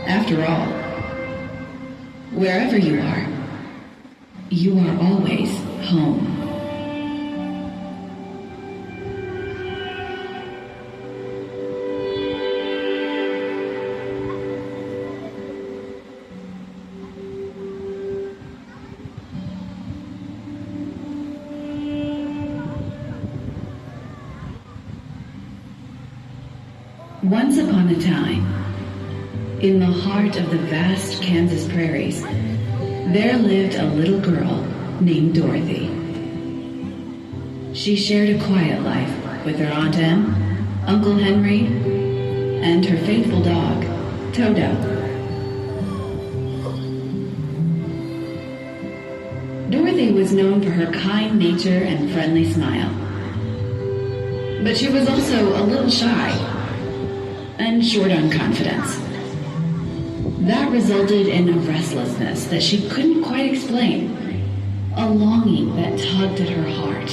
After all, wherever you are always home. Once upon a time, in the heart of the vast Kansas prairies, there lived a little girl named Dorothy. She shared a quiet life with her Aunt Em, Uncle Henry, and her faithful dog, Toto. Dorothy was known for her kind nature and friendly smile. But she was also a little shy and short on confidence. That resulted in a restlessness that she couldn't quite explain, a longing that tugged at her heart.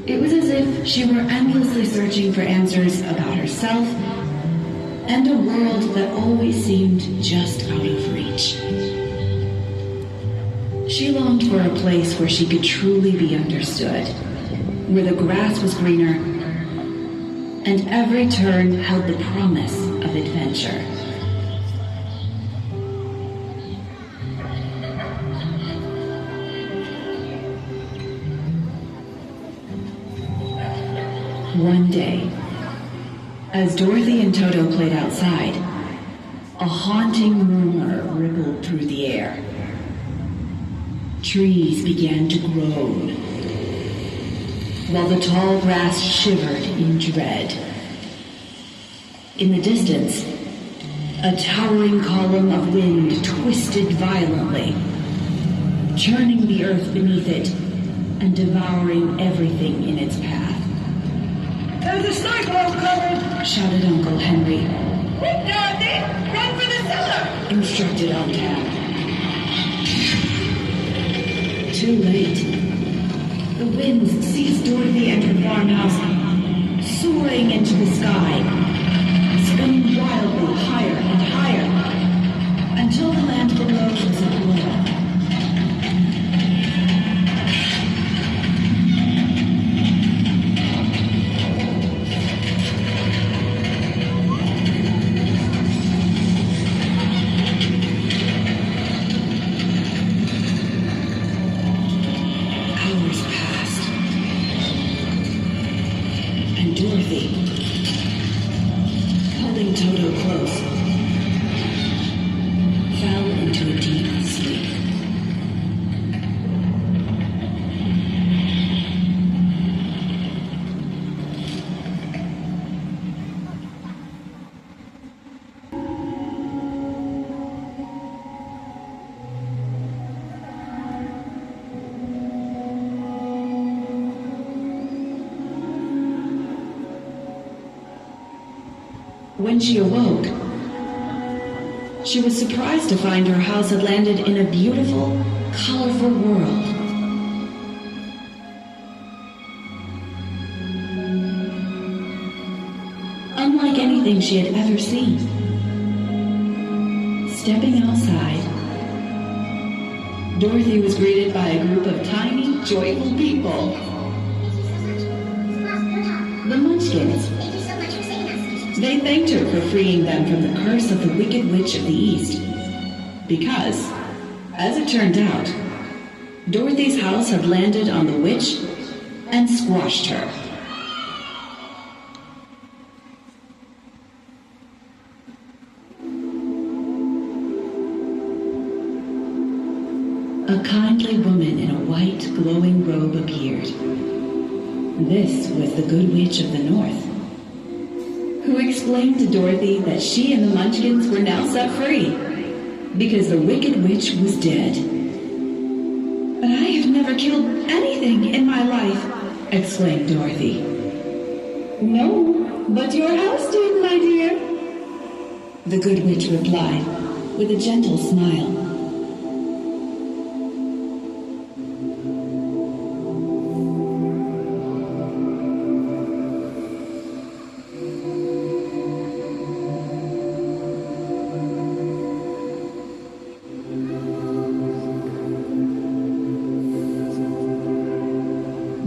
It was as if she were endlessly searching for answers about herself and a world that always seemed just out of reach. She longed for a place where she could truly be understood, where the grass was greener and every turn held the promise of adventure. One day, as Dorothy and Toto played outside, a haunting murmur rippled through the air. Trees began to groan, while the tall grass shivered in dread. In the distance, a towering column of wind twisted violently, churning the earth beneath it and devouring everything in its path. "There's a cyclone coming!" shouted Uncle Henry. "Quick, Dorothy! Run for the cellar!" instructed Aunt Em. Too late. The winds seized Dorothy and her farmhouse, soaring into the sky, spinning wildly higher and higher, until the land below was ablaze. Hours passed, and Dorothy, holding Toto close, fell into a deep sleep. When she awoke, she was surprised to find her house had landed in a beautiful, colorful world. Unlike anything she had ever seen. Stepping outside, Dorothy was greeted by a group of tiny, joyful people. The Munchkins. They thanked her for freeing them from the curse of the Wicked Witch of the East. Because, as it turned out, Dorothy's house had landed on the witch and squashed her. A kindly woman in a white, glowing robe appeared. This was the Good Witch of the North, who explained to Dorothy that she and the Munchkins were now set free, because the Wicked Witch was dead. "But I have never killed anything in my life," exclaimed Dorothy. "No, but your house did, my dear," the Good Witch replied, with a gentle smile.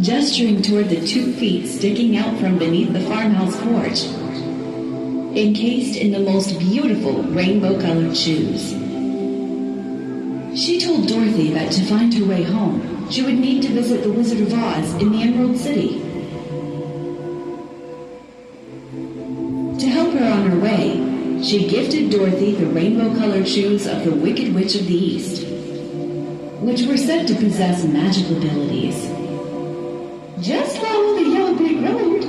gesturing toward the 2 feet sticking out from beneath the farmhouse porch, encased in the most beautiful rainbow-colored shoes. She told Dorothy that to find her way home, she would need to visit the Wizard of Oz in the Emerald City. To help her on her way, she gifted Dorothy the rainbow-colored shoes of the Wicked Witch of the East, which were said to possess magical abilities. Just follow the yellow brick road.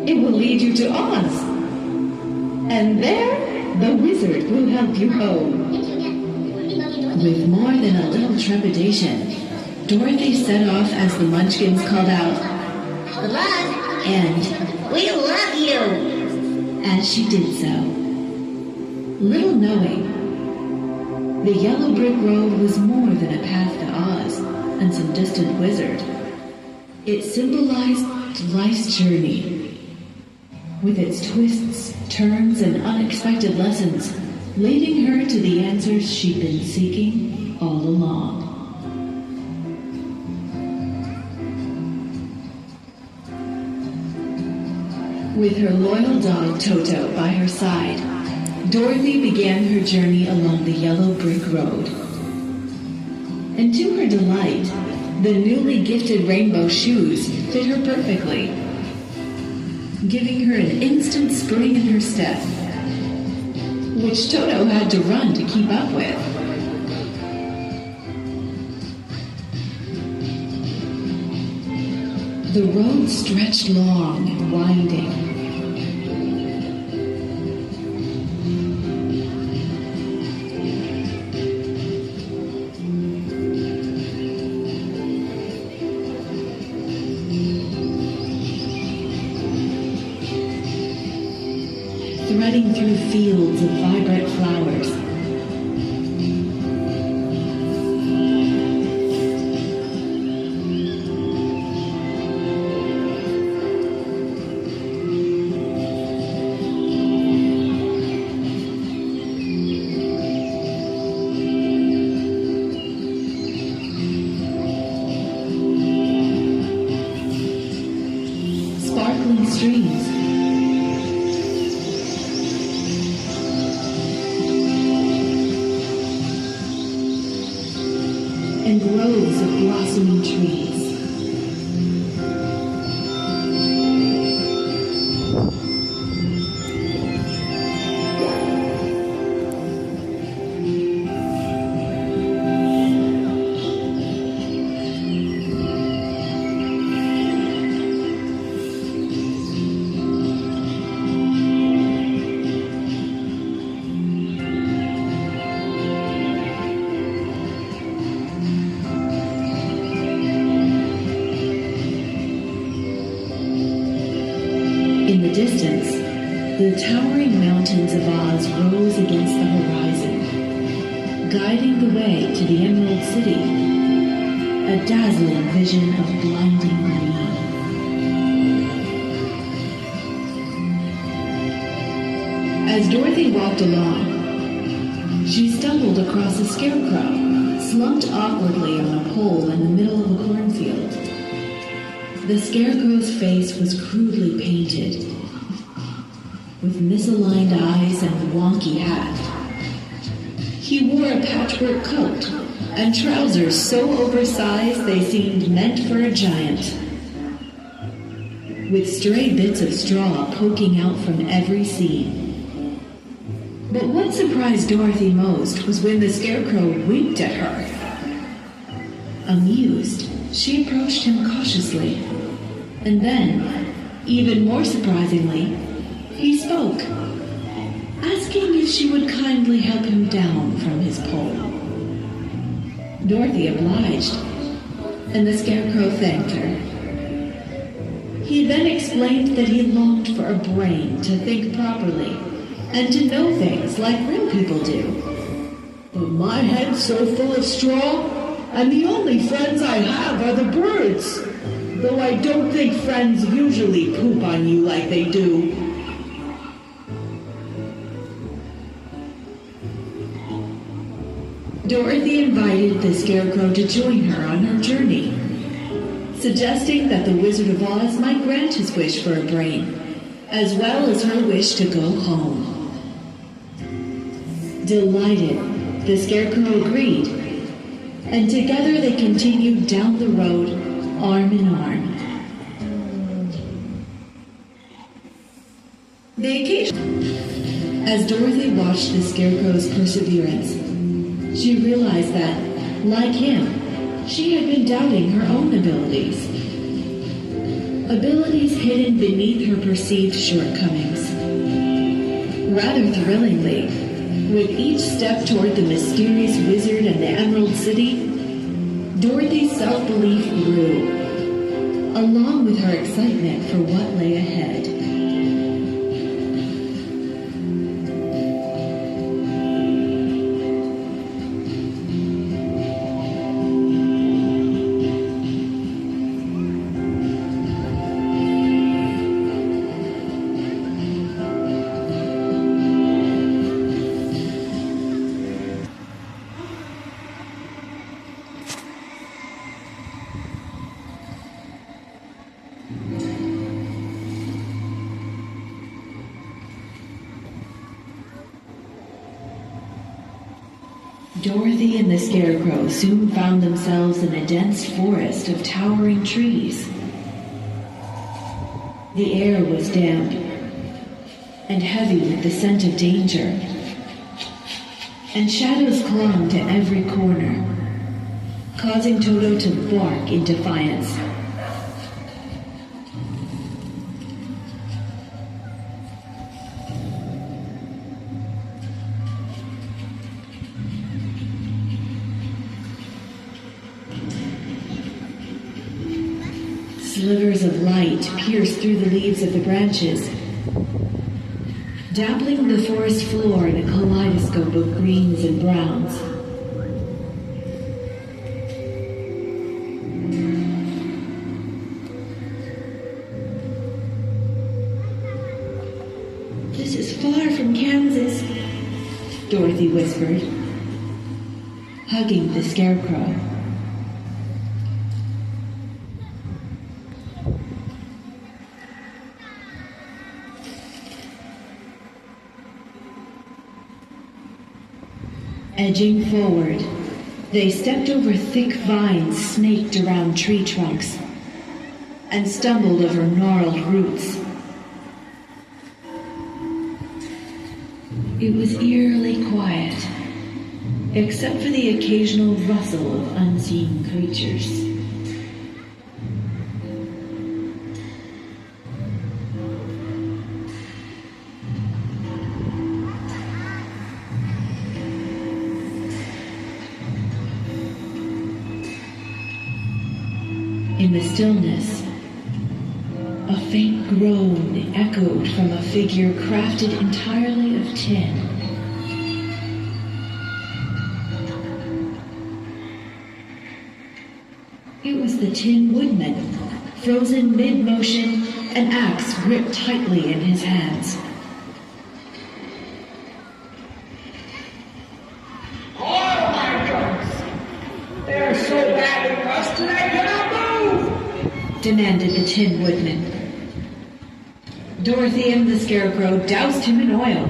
It will lead you to Oz. And there, the wizard will help you home. With more than a little trepidation, Dorothy set off as the Munchkins called out, "Good luck!" and "We love you!" as she did so. Little knowing, the yellow brick road was more than a path to Oz and some distant wizard. It symbolized life's journey, with its twists, turns, and unexpected lessons, leading her to the answers she'd been seeking all along. With her loyal dog Toto by her side, Dorothy began her journey along the yellow brick road. And to her delight, the newly gifted rainbow shoes fit her perfectly, giving her an instant spring in her step, which Toto had to run to keep up with. The road stretched long and winding. Threading through fields of vibrant flowers. Sparkling streams. And rows of blossoming trees. In the distance, the towering mountains of Oz rose against the horizon, guiding the way to the Emerald City, a dazzling vision of blinding green. As Dorothy walked along, she stumbled across a scarecrow, slumped awkwardly on a pole in the middle of a cornfield. The scarecrow's face was crudely painted, with misaligned eyes and a wonky hat. He wore a patchwork coat and trousers so oversized they seemed meant for a giant, with stray bits of straw poking out from every seam. But what surprised Dorothy most was when the scarecrow winked at her. Amused, she approached him cautiously, and then, even more surprisingly, he spoke, asking if she would kindly help him down from his pole. Dorothy obliged, and the scarecrow thanked her. He then explained that he longed for a brain to think properly and to know things like real people do. But my head's so full of straw, and the only friends I have are the birds. Though I don't think friends usually poop on you like they do. Dorothy invited the scarecrow to join her on her journey, suggesting that the Wizard of Oz might grant his wish for a brain, as well as her wish to go home. Delighted, the Scarecrow agreed, and together they continued down the road, arm in arm. As Dorothy watched the Scarecrow's perseverance, she realized that, like him, she had been doubting her own abilities. Abilities hidden beneath her perceived shortcomings. Rather thrillingly, with each step toward the mysterious wizard and the Emerald City, Dorothy's self-belief grew, along with her excitement for what lay ahead. Dorothy and the Scarecrow soon found themselves in a dense forest of towering trees. The air was damp and heavy with the scent of danger, and shadows clung to every corner, causing Toto to bark in defiance. Slivers of light pierced through the leaves of the branches, dappling the forest floor in a kaleidoscope of greens and browns. "This is far from Kansas," Dorothy whispered, hugging the Scarecrow. Edging forward, they stepped over thick vines snaked around tree trunks and stumbled over gnarled roots. It was eerily quiet, except for the occasional rustle of unseen creatures. In the stillness, a faint groan echoed from a figure crafted entirely of tin. It was the Tin Woodman, frozen mid-motion, an axe gripped tightly in his hands. All my guns! They're so badly rusted I cannot move! Demanded the Tin Woodman. Dorothy and the Scarecrow doused him in oil,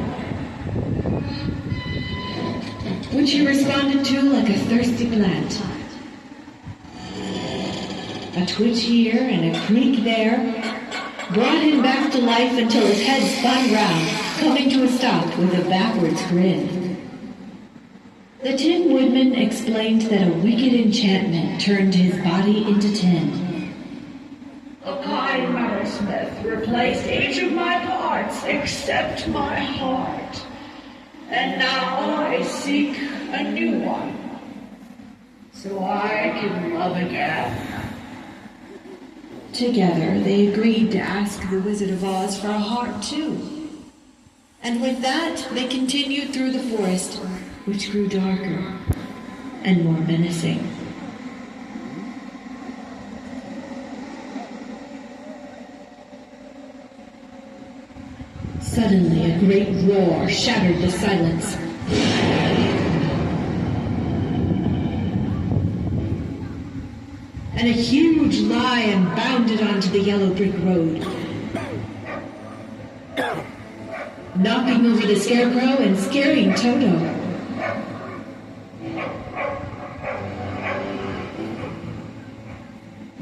which he responded to like a thirsty plant. A twitch here and a creak there brought him back to life until his head spun round, coming to a stop with a backwards grin. The Tin Woodman explained that a wicked enchantment turned his body into tin. A kind metalsmith replaced each of my parts except my heart. And now I seek a new one, so I can love again. Together, they agreed to ask the Wizard of Oz for a heart, too. And with that, they continued through the forest, which grew darker and more menacing. Suddenly, a great roar shattered the silence. and a huge lion bounded onto the yellow brick road, knocking over the scarecrow and scaring Toto.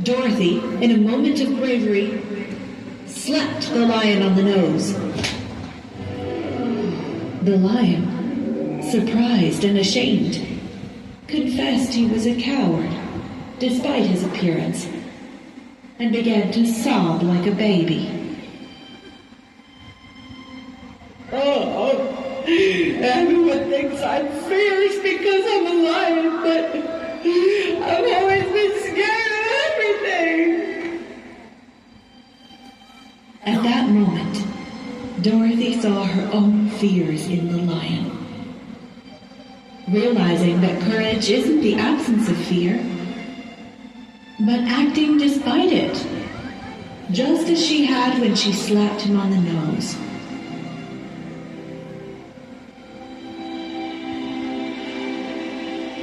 Dorothy, in a moment of bravery, slapped the lion on the nose. The lion, surprised and ashamed, confessed he was a coward, despite his appearance, and began to sob like a baby. Oh, everyone thinks I'm fierce because I'm a lion, but I've always been scared of everything. At that moment, Dorothy saw her own fears in the lion. Realizing that courage isn't the absence of fear, but acting despite it, just as she had when she slapped him on the nose.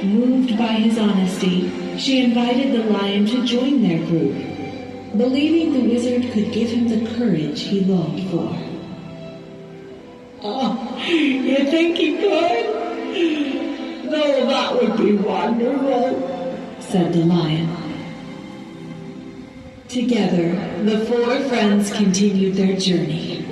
Moved by his honesty, she invited the lion to join their group, believing the wizard could give him the courage he longed for. Oh, you think he could? No, that would be wonderful, said the lion. Together, the four friends continued their journey.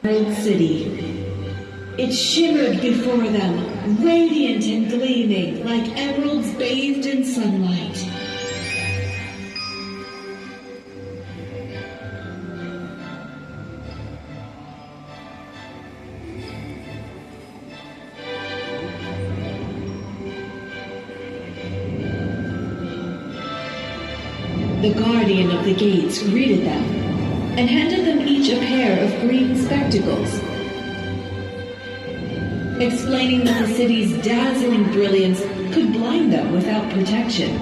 Emerald City. It shimmered before them, radiant and gleaming, like emeralds bathed in sunlight. The guardian of the gates greeted them and handed them each a pair of green spectacles, explaining that the city's dazzling brilliance could blind them without protection.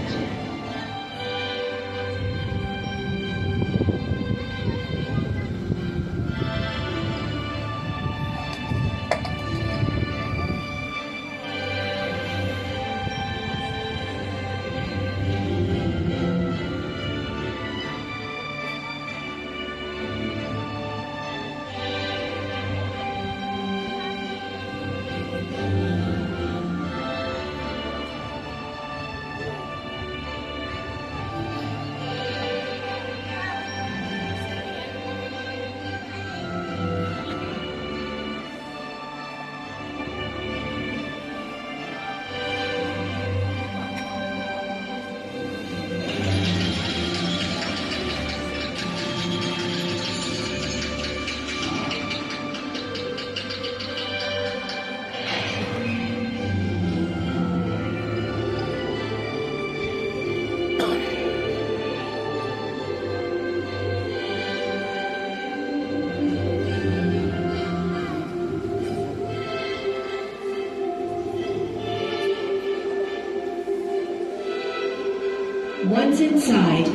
Once inside,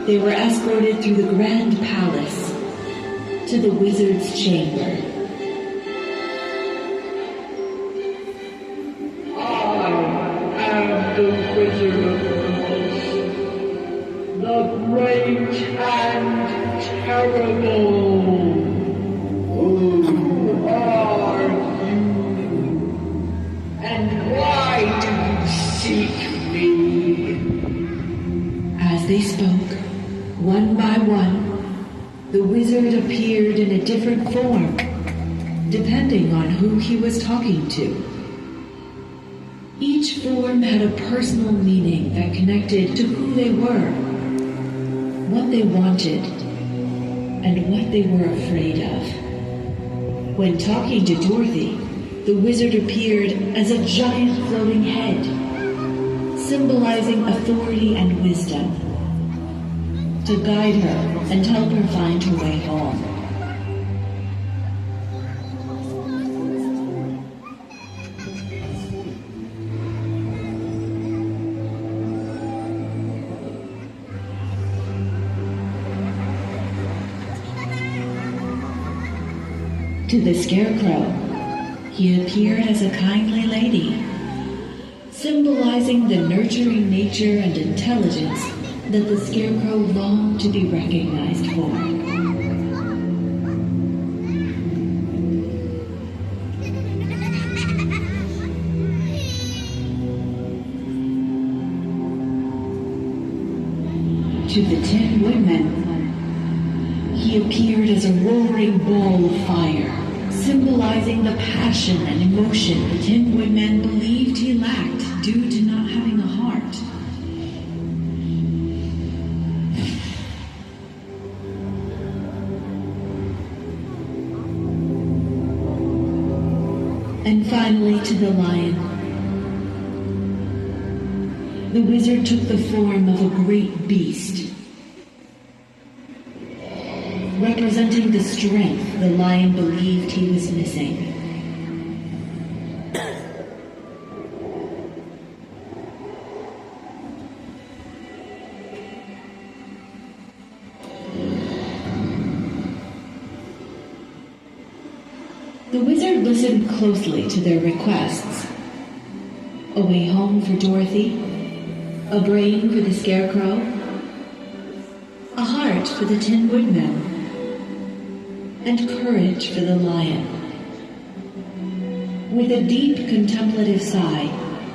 they were escorted through the grand palace to the wizard's chamber. I am the Wizard of the Woods, the great and terrible. Who are you? And why do you seek me? As they spoke, one by one, the wizard appeared in a different form, depending on who he was talking to. Each form had a personal meaning that connected to who they were, what they wanted, and what they were afraid of. When talking to Dorothy, the wizard appeared as a giant floating head, symbolizing authority and wisdom, to guide her and help her find her way home. To the Scarecrow, he appeared as a kindly lady, symbolizing the nurturing nature and intelligence that the Scarecrow longed to be recognized for. To the Tin Woodman, he appeared as a roaring ball of fire, symbolizing the passion and emotion the Tin Woodman believed he lacked due to not having a heart. And finally to the Lion. The wizard took the form of a great beast, representing the strength the lion believed he was missing. The wizard listened closely to their requests. A way home for Dorothy, a brain for the Scarecrow, a heart for the Tin Woodman, and courage for the Lion. With a deep contemplative sigh,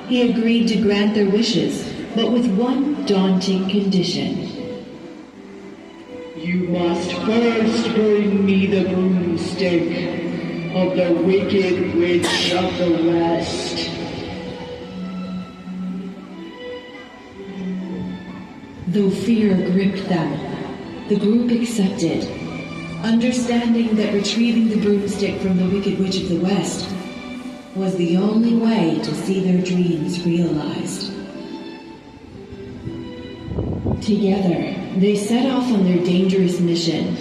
he agreed to grant their wishes, but with one daunting condition. You must first bring me the broomstick of the Wicked Witch of the West. Though fear gripped them, the group accepted, understanding that retrieving the broomstick from the Wicked Witch of the West was the only way to see their dreams realized. Together, they set off on their dangerous mission,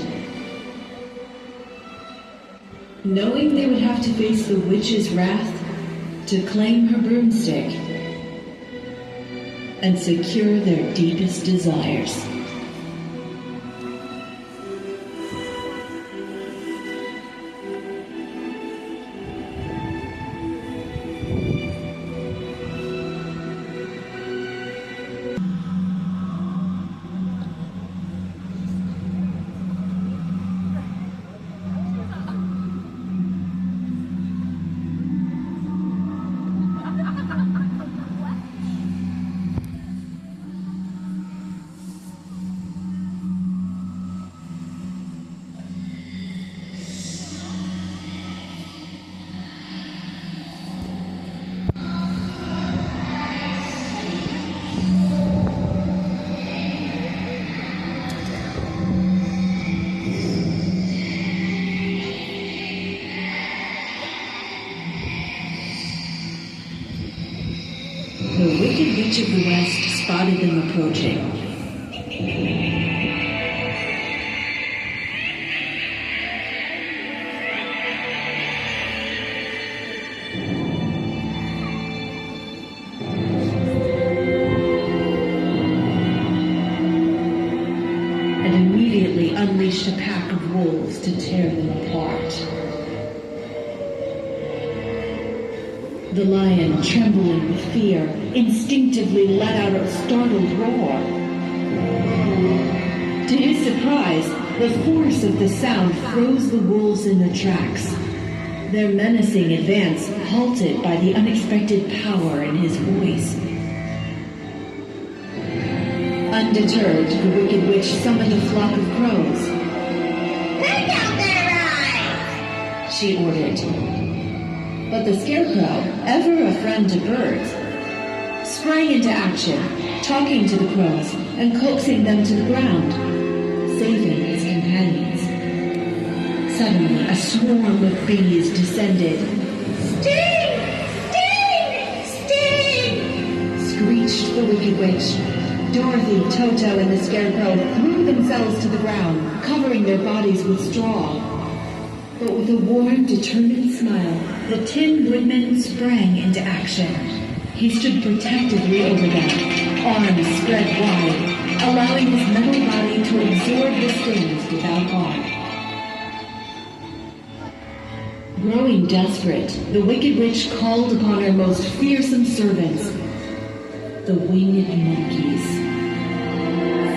knowing they would have to face the witch's wrath to claim her broomstick and secure their deepest desires. The Wicked Witch of the West spotted them approaching. And immediately unleashed a pack of wolves to tear them apart. The lion, trembling with fear, instinctively let out a startled roar. To his surprise, the force of the sound froze the wolves in their tracks, their menacing advance halted by the unexpected power in his voice. Undeterred, the Wicked Witch summoned a flock of crows. Put out their eyes! She ordered. But the Scarecrow, ever a friend to birds, sprang into action, talking to the crows and coaxing them to the ground, saving his companions. Suddenly, a swarm of bees descended. Sting! Sting! Sting! Screeched the Wicked Witch. Dorothy, Toto, and the Scarecrow threw themselves to the ground, covering their bodies with straw. But with a warm, determined smile, the Tin Woodman sprang into action. He stood protectively over them, arms spread wide, allowing his metal body to absorb the stings without harm. Growing desperate, the Wicked Witch called upon her most fearsome servants, the winged monkeys.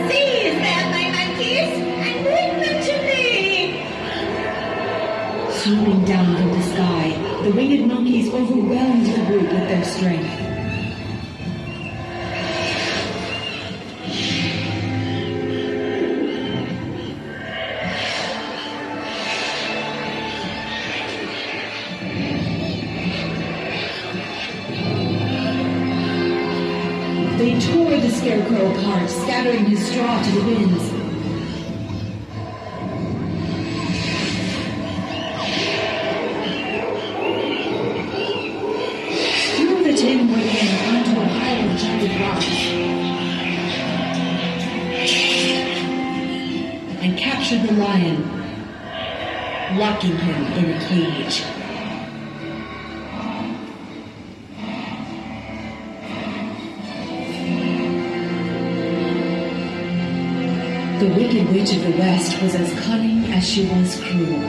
Seize them, my monkeys, and bring them to me! Swooping down from the sky, the winged monkeys overwhelmed the group with their strength. They tore the scarecrow apart, scattering his straw to the winds. Threw the Tin Woodman onto a pile of jagged rocks. And captured the lion, locking him in a cage. The Wicked Witch of the West was as cunning as she was cruel.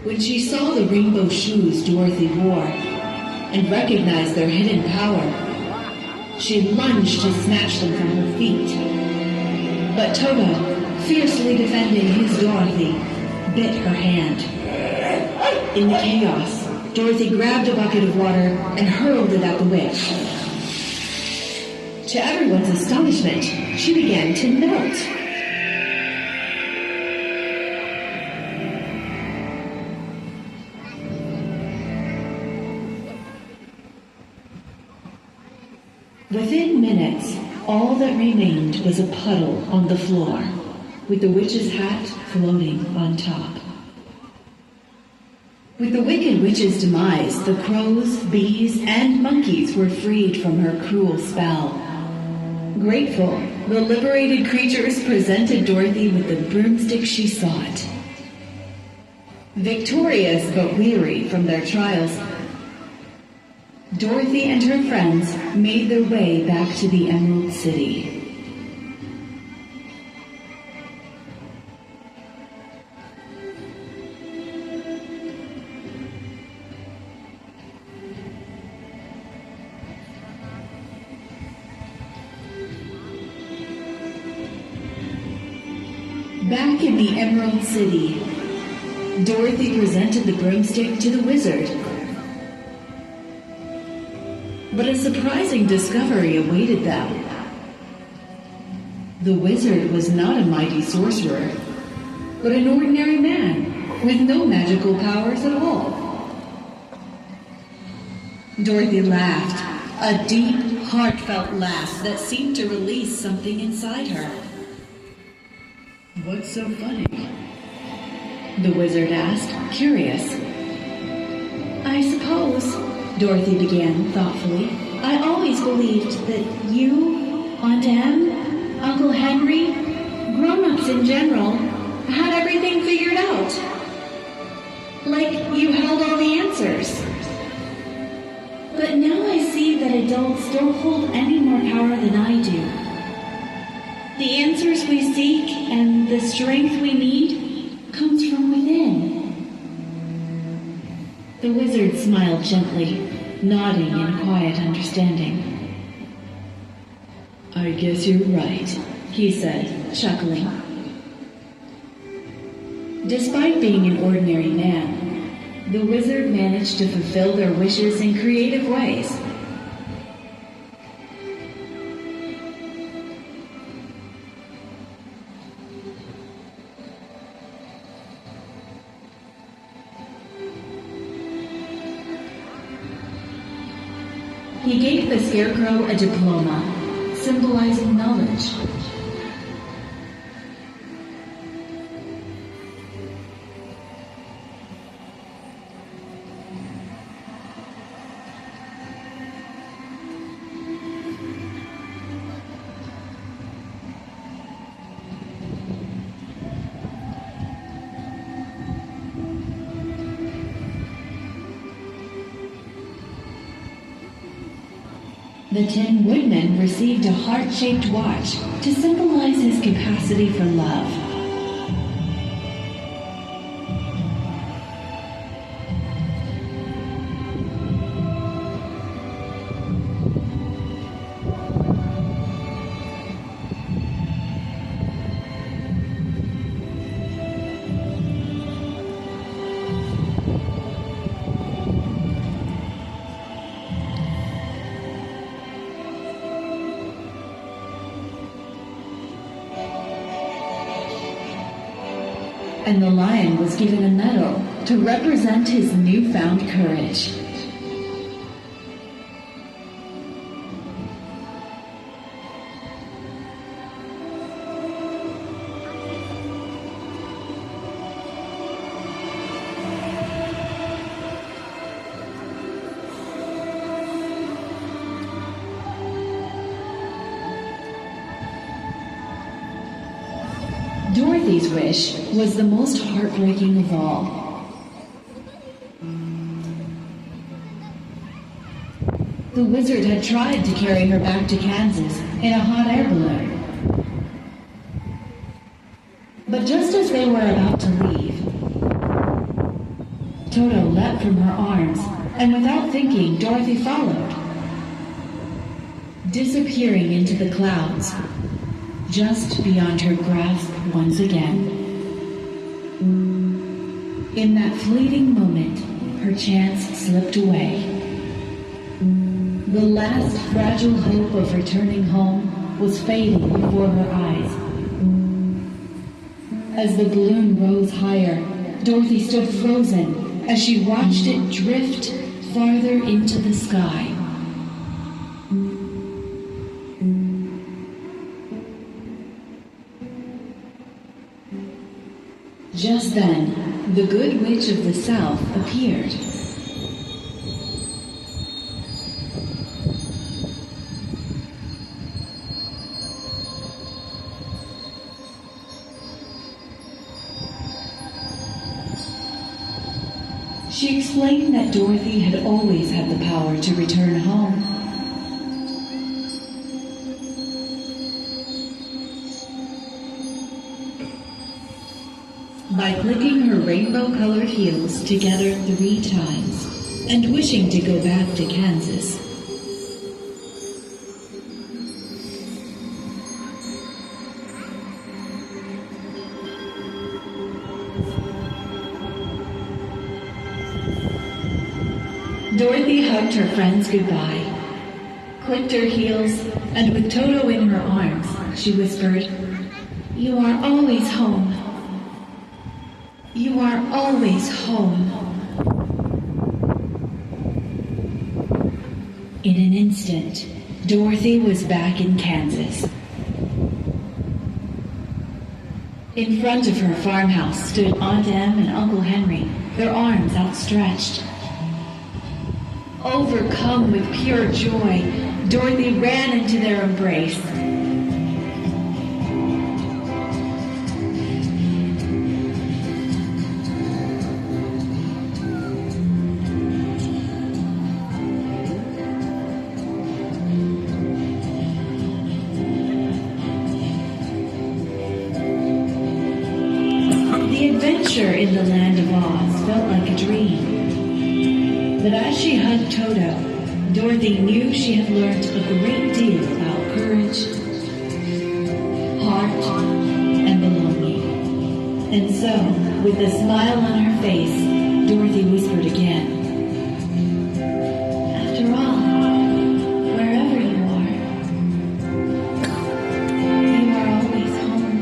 When she saw the rainbow shoes Dorothy wore and recognized their hidden power, she lunged to snatch them from her feet. But Toto, fiercely defending his Dorothy, bit her hand. In the chaos, Dorothy grabbed a bucket of water and hurled it at the witch. To everyone's astonishment, she began to melt. Within minutes, all that remained was a puddle on the floor, with the witch's hat floating on top. With the Wicked Witch's demise, the crows, bees, and monkeys were freed from her cruel spell. Grateful, the liberated creatures presented Dorothy with the broomstick she sought. Victorious but weary from their trials, Dorothy and her friends made their way back to the Emerald City. Back in the Emerald City, Dorothy presented the broomstick to the wizard. But a surprising discovery awaited them. The wizard was not a mighty sorcerer, but an ordinary man with no magical powers at all. Dorothy laughed, a deep, heartfelt laugh that seemed to release something inside her. What's so funny? The wizard asked, curious. I suppose, Dorothy began thoughtfully, I always believed that you, Aunt Em, Uncle Henry, grown-ups in general, had everything figured out. Like you held all the answers. But now I see that adults don't hold any more power than I do. The answers we seek and the strength we need comes from within. The wizard smiled gently, nodding in quiet understanding. I guess you're right, he said, chuckling. Despite being an ordinary man, the wizard managed to fulfill their wishes in creative ways. He gave the scarecrow a diploma, symbolizing knowledge. The Tin Woodman received a heart-shaped watch to symbolize his capacity for love. and the lion was given a medal to represent his newfound courage. Dorothy's wish was the most heartbreaking of all. The wizard had tried to carry her back to Kansas in a hot air balloon. But just as they were about to leave, Toto leapt from her arms, and without thinking, Dorothy followed, disappearing into the clouds, just beyond her grasp once again. In that fleeting moment, her chance slipped away. The last fragile hope of returning home was fading before her eyes. As the balloon rose higher, Dorothy stood frozen as she watched it drift farther into the sky. Just then, the Good Witch of the South appeared. She explained that Dorothy had always had the power to return home. By clicking her rainbow-colored heels together 3 times and wishing to go back to Kansas. Dorothy hugged her friends goodbye, clicked her heels, and with Toto in her arms, she whispered, "You are always home. You are always home." In an instant, Dorothy was back in Kansas. In front of her farmhouse stood Aunt Em and Uncle Henry, their arms outstretched. Overcome with pure joy, Dorothy ran into their embrace. The adventure in the Land of Oz felt like a dream. But as she hugged Toto, Dorothy knew she had learned a great deal about courage, heart, and belonging. And so, with a smile on her face, Dorothy whispered again, "After all, wherever you are always home."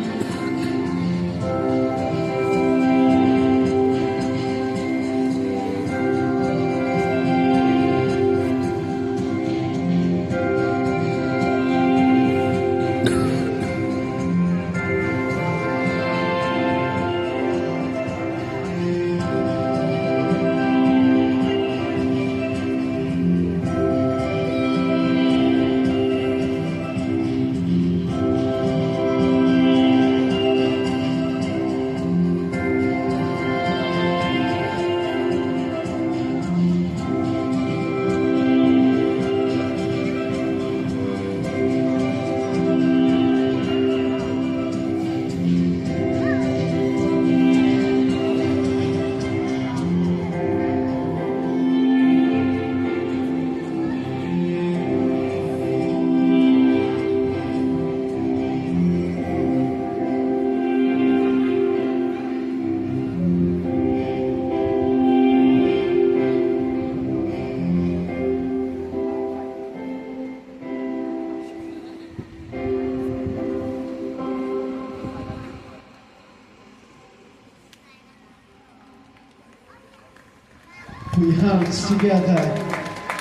your hands together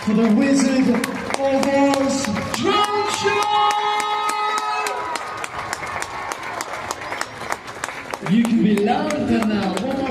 for the Wizard of Oz Drone Show! You can be louder now.